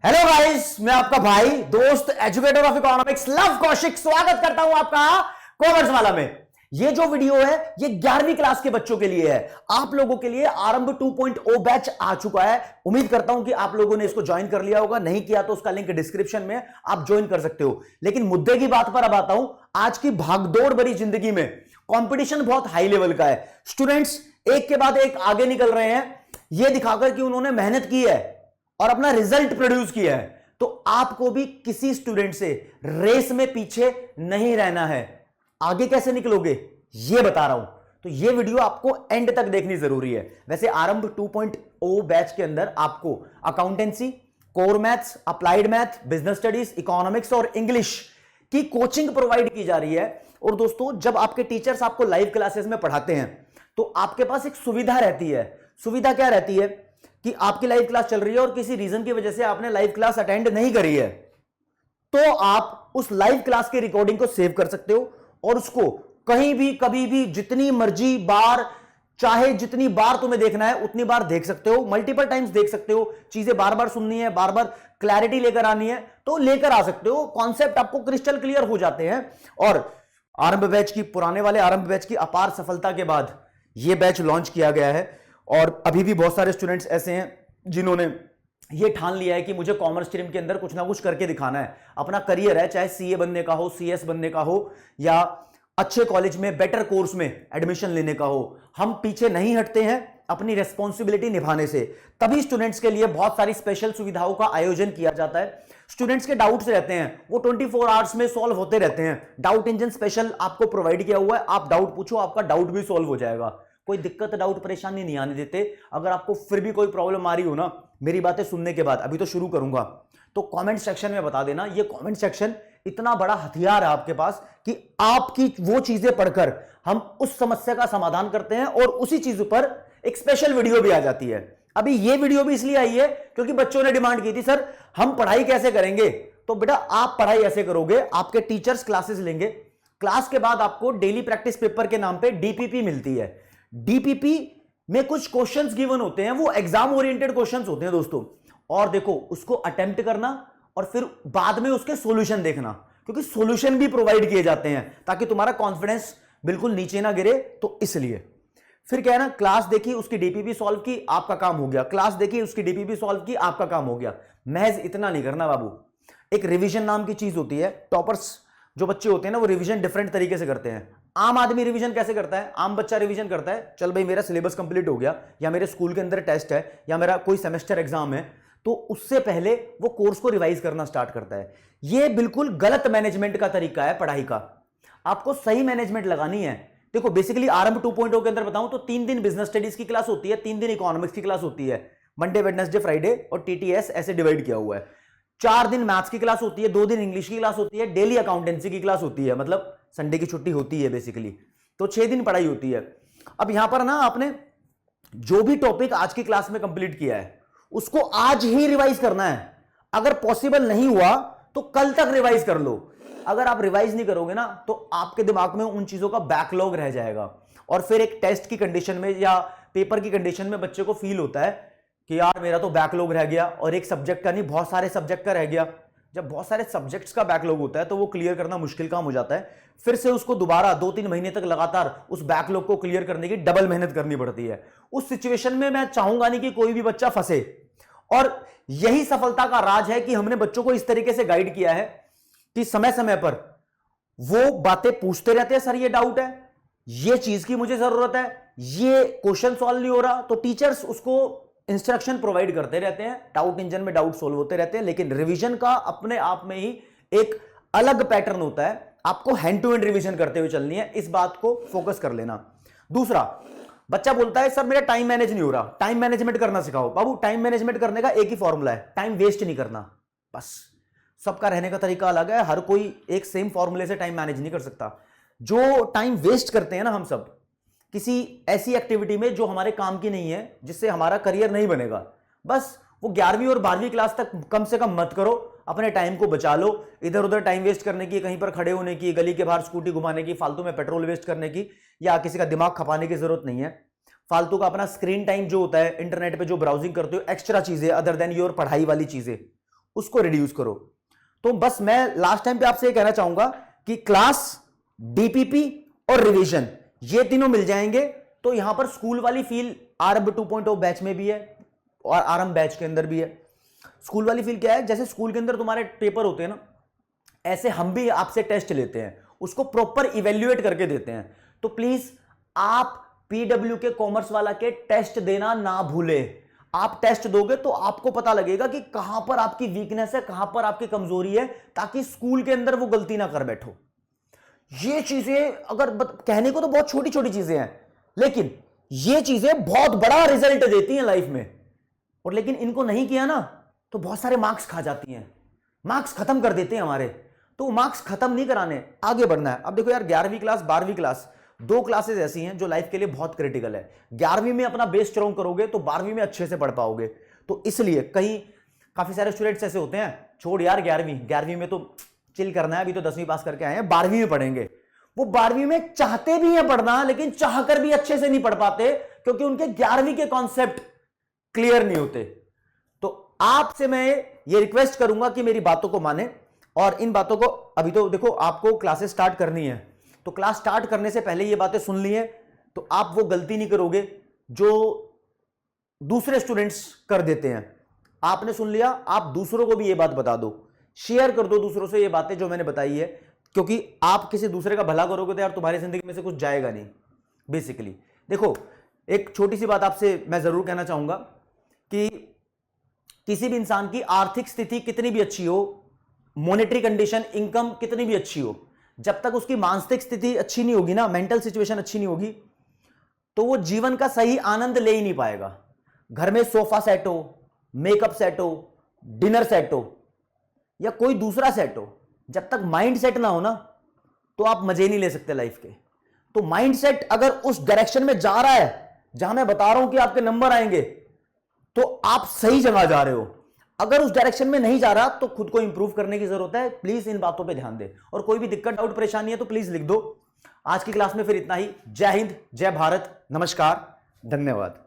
Hello guys, मैं आपका भाई दोस्त educator of economics love Kaushik स्वागत करता हूं आपका कॉमर्स वाला में। ये जो वीडियो है ये 11वीं क्लास के बच्चों के लिए है। आप लोगों के लिए आरंभ 2.0 बैच आ चुका है। उम्मीद करता हूं कि आप लोगों ने इसको ज्वाइन कर लिया होगा, नहीं किया तो उसका लिंक डिस्क्रिप्शन में आप ज्वाइन कर सकते हो। लेकिन मुद्दे की बात पर अब आता हूं। आज की भागदौड़ भरी जिंदगी में कंपटीशन बहुत हाई लेवल का है। स्टूडेंट्स एक के बाद एक आगे निकल रहे हैं, यह दिखाकर कि उन्होंने मेहनत की है और अपना रिजल्ट प्रोड्यूस किया है। तो आपको भी किसी स्टूडेंट से रेस में पीछे नहीं रहना है। आगे कैसे निकलोगे ये बता रहा हूं, तो ये वीडियो आपको एंड तक देखनी जरूरी है। वैसे आरंभ 2.0 बैच के अंदर आपको accountancy, core maths, applied math, business studies, economics और इंग्लिश की कोचिंग प्रोवाइड की जा रही है। और दोस्तों, जब आपके टीचर्स आपको लाइव क्लासेस में पढ़ाते हैं तो आपके पास एक सुविधा रहती है। सुविधा क्या रहती है कि आपकी लाइव क्लास चल रही है और किसी रीजन की वजह से आपने लाइव क्लास अटेंड नहीं करी है, तो आप उस लाइव क्लास की रिकॉर्डिंग को सेव कर सकते हो और उसको कहीं भी कभी भी जितनी मर्जी बार, चाहे जितनी बार तुम्हें देखना है उतनी बार देख सकते हो। मल्टीपल टाइम्स देख सकते हो। चीजें बार बार सुननी है, बार बार क्लैरिटी लेकर आनी है तो लेकर आ सकते हो। कॉन्सेप्ट आपको क्रिस्टल क्लियर हो जाते हैं। और आरंभ बैच की, पुराने वाले आरंभ बैच की अपार सफलता के बाद यह बैच लॉन्च किया गया है। और अभी भी बहुत सारे स्टूडेंट्स ऐसे हैं जिन्होंने ये ठान लिया है कि मुझे कॉमर्स स्ट्रीम के अंदर कुछ ना कुछ करके दिखाना है। अपना करियर है, चाहे सीए बनने का हो, सीएस बनने का हो, या अच्छे कॉलेज में बेटर कोर्स में एडमिशन लेने का हो। हम पीछे नहीं हटते हैं अपनी रेस्पॉन्सिबिलिटी निभाने से। तभी स्टूडेंट्स के लिए बहुत सारी स्पेशल सुविधाओं का आयोजन किया जाता है। स्टूडेंट्स के डाउट्स रहते हैं वो 24 आवर्स में सॉल्व होते रहते हैं। डाउट इंजन स्पेशल आपको प्रोवाइड किया हुआ है। आप डाउट पूछो, आपका डाउट भी सॉल्व हो जाएगा। कोई दिक्कत, डाउट, परेशानी नहीं आने देते। अगर आपको फिर भी कोई प्रॉब्लम आ रही हो ना मेरी बातें सुनने के बाद, अभी तो शुरू करूंगा, तो कमेंट सेक्शन में बता देना। ये कमेंट सेक्शन इतना बड़ा हथियार है आपके पास कि आपकी वो चीजें पढ़कर हम उस समस्या का समाधान करते हैं और उसी चीज पर एक स्पेशल वीडियो भी आ जाती है। अभी ये वीडियो भी इसलिए आई है क्योंकि बच्चों ने डिमांड की थी, सर हम पढ़ाई कैसे करेंगे। तो बेटा आप पढ़ाई ऐसे करोगे, आपके टीचर्स क्लासेस लेंगे, क्लास के बाद आपको डेली प्रैक्टिस पेपर के नाम पे डीपीपी मिलती है। डीपीपी में कुछ क्वेश्चंस गिवन होते हैं, वो एग्जाम ओरिएंटेड क्वेश्चंस होते हैं दोस्तों। और देखो, उसको अटेम्प्ट करना और फिर बाद में उसके सॉल्यूशन देखना, क्योंकि सॉल्यूशन भी प्रोवाइड किए जाते हैं ताकि तुम्हारा कॉन्फिडेंस बिल्कुल नीचे ना गिरे। तो इसलिए फिर क्या है ना, क्लास देखी, उसकी डीपीपी सॉल्व की, आपका काम हो गया। क्लास देखी, उसकी डीपीपी सॉल्व की, आपका काम हो गया। महज इतना नहीं करना बाबू, एक रिवीजन नाम की चीज होती है। टॉपर्स जो बच्चे होते हैं ना वो रिवीजन डिफरेंट तरीके से करते हैं। आम आदमी रिवीजन कैसे करता है? आम बच्चा रिवीजन करता है, चल भाई मेरा सिलेबस कंप्लीट हो गया, या मेरे स्कूल के अंदर टेस्ट है, या मेरा कोई सेमेस्टर एग्जाम है, तो उससे पहले वो कोर्स को रिवाइज करना स्टार्ट करता है। ये बिल्कुल गलत मैनेजमेंट का तरीका है पढ़ाई का। आपको सही मैनेजमेंट लगानी है। देखो बेसिकली आरंभ 2.0 के अंदर बताऊं तो 3 दिन बिजनेस स्टडीज की क्लास होती है, 3 दिन इकोनॉमिक्स की क्लास होती है। मंडे, वेडनेसडे, फ्राइडे और टीटीएस ऐसे डिवाइड किया हुआ है। 4 दिन मैथ्स की क्लास होती है, 2 दिन इंग्लिश की क्लास होती है, डेली अकाउंटेंसी की क्लास होती है, मतलब संडे की छुट्टी होती है बेसिकली। तो 6 दिन पढ़ाई होती है। अब यहां पर ना आपने जो भी टॉपिक आज की क्लास में कंप्लीट किया है उसको आज ही रिवाइज करना है। अगर पॉसिबल नहीं हुआ तो कल तक रिवाइज कर लो। अगर आप रिवाइज नहीं करोगे ना तो आपके दिमाग में उन चीजों का बैकलॉग रह जाएगा और फिर एक टेस्ट की कंडीशन में या पेपर की कंडीशन में बच्चे को फील होता है कि यार मेरा तो बैकलॉग रह गया, और एक सब्जेक्ट का नहीं बहुत सारे सब्जेक्ट का रह गया। जब बहुत सारे सब्जेक्ट्स का बैकलॉग होता है तो वो क्लियर करना मुश्किल काम हो जाता है। फिर से उसको दोबारा 2-3 महीने तक लगातार उस बैकलॉग को क्लियर करने की डबल मेहनत करनी पड़ती है। उस सिचुएशन में मैं चाहूंगा नहीं कि कोई भी बच्चा फंसे, और यही सफलता का राज है कि हमने बच्चों को इस तरीके से गाइड किया है कि समय समय पर वो बातें पूछते रहते हैं, सर ये डाउट है, ये चीज की मुझे जरूरत है, ये क्वेश्चन सॉल्व नहीं हो रहा, तो टीचर्स उसको इंस्ट्रक्शन प्रोवाइड करते रहते हैं। डाउट इंजन में डाउट सॉल्व होते रहते हैं। लेकिन रिवीजन का अपने आप में ही एक अलग पैटर्न होता है। आपको हैंड टू हैंड रिवीजन करते हुए चलनी है, इस बात को फोकस कर लेना। दूसरा, बच्चा बोलता है सर मेरा टाइम मैनेज नहीं हो रहा, टाइम मैनेजमेंट करना सिखाओ। बाबू टाइम मैनेजमेंट करने का एक ही फॉर्मूला है, टाइम वेस्ट नहीं करना। बस सबका रहने का तरीका अलग है, हर कोई एक सेम फॉर्मूले से टाइम मैनेज नहीं कर सकता। जो टाइम वेस्ट करते हैं ना हम सब किसी ऐसी एक्टिविटी में जो हमारे काम की नहीं है, जिससे हमारा करियर नहीं बनेगा, बस वो 11वीं और 12वीं क्लास तक कम से कम मत करो। अपने टाइम को बचा लो। इधर उधर टाइम वेस्ट करने की, कहीं पर खड़े होने की, गली के बाहर स्कूटी घुमाने की, फालतू में पेट्रोल वेस्ट करने की, या किसी का दिमाग खपाने की जरूरत नहीं है। फालतू का अपना स्क्रीन टाइम जो होता है, इंटरनेट पे जो ब्राउजिंग करते हो, एक्स्ट्रा चीजें अदर देन योर पढ़ाई वाली चीजें, उसको रिड्यूस करो। तो बस मैं लास्ट टाइम पे आपसे ये कहना चाहूंगा कि क्लास, डीपीपी और रिवीजन ये तीनों मिल जाएंगे तो यहां पर स्कूल वाली फील आरंभ 2.0 बैच में भी है और आरंभ बैच के अंदर भी है। स्कूल वाली फील क्या है, जैसे स्कूल के अंदर तुम्हारे पेपर होते हैं ना, ऐसे हम भी आपसे टेस्ट लेते हैं, उसको प्रॉपर इवेल्युएट करके देते हैं। तो प्लीज आप पीडब्ल्यू के कॉमर्स वाला के टेस्ट देना ना भूले। आप टेस्ट दोगे तो आपको पता लगेगा कि कहां पर आपकी वीकनेस है, कहां पर आपकी कमजोरी है, ताकि स्कूल के अंदर वो गलती ना कर बैठो। ये चीजें अगर कहने को तो बहुत छोटी छोटी चीजें हैं, लेकिन ये चीजें बहुत बड़ा रिजल्ट देती हैं लाइफ में। और लेकिन इनको नहीं किया ना तो बहुत सारे मार्क्स खा जाती हैं, मार्क्स खत्म कर देते हैं हमारे। तो मार्क्स खत्म नहीं कराने, आगे बढ़ना है। अब देखो यार, 11वीं क्लास 12वीं क्लास, दो क्लासेस ऐसी हैं जो लाइफ के लिए बहुत क्रिटिकल है। 11वीं में अपना बेस स्ट्रॉन्ग करोगे तो 12वीं में अच्छे से पढ़ पाओगे। तो इसलिए काफी सारे स्टूडेंट्स ऐसे होते हैं, छोड़ यार 11वीं में तो चिल करना है, अभी तो 10वीं पास करके आए हैं, 12वीं में पढ़ेंगे। वो 12वीं में चाहते भी हैं पढ़ना, लेकिन चाहकर भी अच्छे से नहीं पढ़ पाते क्योंकि उनके 11वीं के कॉन्सेप्ट क्लियर नहीं होते। तो आपसे मैं ये रिक्वेस्ट करूंगा कि मेरी बातों को माने और इन बातों को, अभी तो देखो आपको क्लासेस स्टार्ट करनी है, तो क्लास स्टार्ट करने से पहले ये बातें सुन ली है तो आप वो गलती नहीं करोगे जो दूसरे स्टूडेंट्स कर देते हैं। आपने सुन लिया, आप दूसरों को भी ये बात बता दो, शेयर कर दो दूसरों से ये बातें जो मैंने बताई है, क्योंकि आप किसी दूसरे का भला करोगे तो यार तुम्हारी जिंदगी में से कुछ जाएगा नहीं बेसिकली। देखो, एक छोटी सी बात आपसे मैं जरूर कहना चाहूंगा कि किसी भी इंसान की आर्थिक स्थिति कितनी भी अच्छी हो, मॉनेटरी कंडीशन, इनकम कितनी भी अच्छी हो, जब तक उसकी मानसिक स्थिति अच्छी नहीं होगी ना, मेंटल सिचुएशन अच्छी नहीं होगी, तो वो जीवन का सही आनंद ले ही नहीं पाएगा। घर में सोफा सेट हो, मेकअप सेट हो, डिनर सेट हो या कोई दूसरा सेट हो, जब तक माइंड सेट ना हो ना तो आप मजे नहीं ले सकते लाइफ के। तो माइंड सेट अगर उस डायरेक्शन में जा रहा है जहां मैं बता रहा हूं कि आपके नंबर आएंगे, तो आप सही जगह जा रहे हो। अगर उस डायरेक्शन में नहीं जा रहा तो खुद को इंप्रूव करने की जरूरत है। प्लीज इन बातों पे ध्यान दे, और कोई भी दिक्कत, डाउट, परेशानी है तो प्लीज लिख दो। आज की क्लास में फिर इतना ही। जय हिंद, जय भारत, नमस्कार, धन्यवाद।